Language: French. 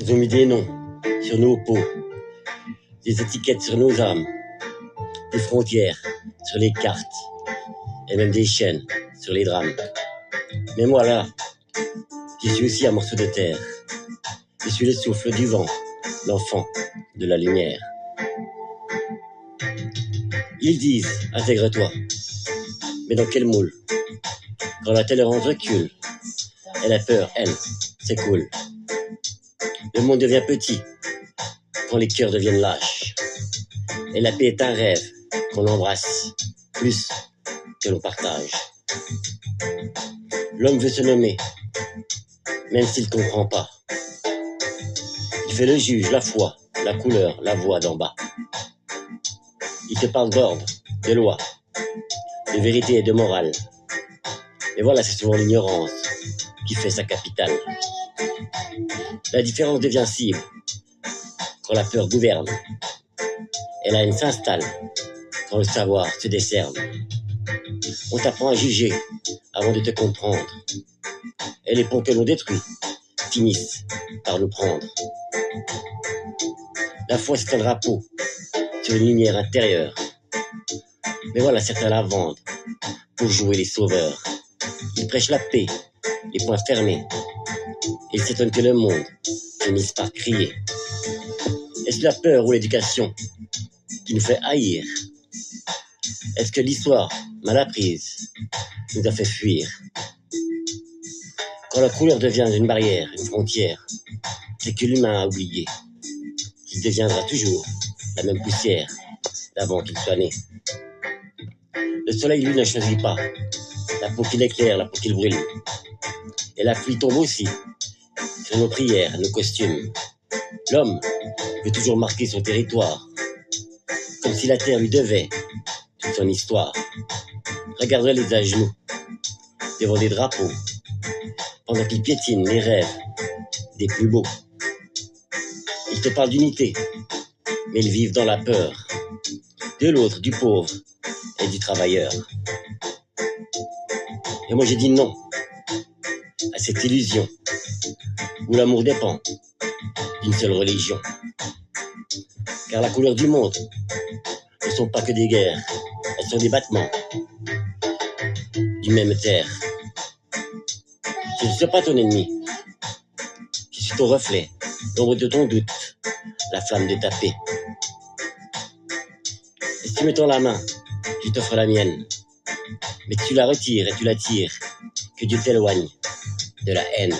Ils ont mis des noms sur nos peaux, des étiquettes sur nos âmes, des frontières sur les cartes, et même des chaînes sur les drames. Mais moi là, je suis aussi un morceau de terre. Je suis le souffle du vent, l'enfant de la lumière. Ils disent, intègre-toi. Mais dans quel moule? Quand la tolérance recule, et la peur, elle, s'écoule. Le monde devient petit quand les cœurs deviennent lâches. Et la paix est un rêve qu'on embrasse plus que l'on partage. L'homme veut se nommer, même s'il ne comprend pas. Il fait le juge, la foi, la couleur, la voix d'en bas. Il te parle d'ordre, de loi, de vérité et de morale. Et voilà, c'est souvent l'ignorance qui fait sa capitale. La différence devient cible quand la peur gouverne. Et la haine s'installe quand le savoir se décerne. On t'apprend à juger avant de te comprendre. Et les ponts que l'on détruit finissent par nous prendre. La foi, c'est un drapeau sur une lumière intérieure. Mais voilà, certains la vendent pour jouer les sauveurs. Ils prêchent la paix, les poings fermés. Ils s'étonnent que le monde finisse par crier. Est-ce la peur ou l'éducation qui nous fait haïr? Est-ce que l'histoire mal apprise nous a fait fuir? Quand la couleur devient une barrière, une frontière, c'est que l'humain a oublié qu'il deviendra toujours la même poussière d'avant qu'il soit né. Le soleil, lui, ne choisit pas la peau qu'il éclaire, la peau qu'il brûle. Et la pluie tombe aussi sur nos prières, nos costumes. L'homme veut toujours marquer son territoire, comme si la terre lui devait toute son histoire. Regarde-les à genoux, devant des drapeaux, pendant qu'ils piétinent les rêves des plus beaux. Ils te parlent d'unité, mais ils vivent dans la peur de l'autre, du pauvre et du travailleur. Et moi j'ai dit non à cette illusion où l'amour dépend d'une seule religion. Car la couleur du monde ne sont pas que des guerres, elles sont des battements du même terre. Je ne suis pas ton ennemi, je suis ton reflet, l'ombre de ton doute, la flamme de ta paix. Et si tu me tends la main, je t'offre la mienne. Mais tu la retires et tu la tires, que Dieu t'éloigne de la haine.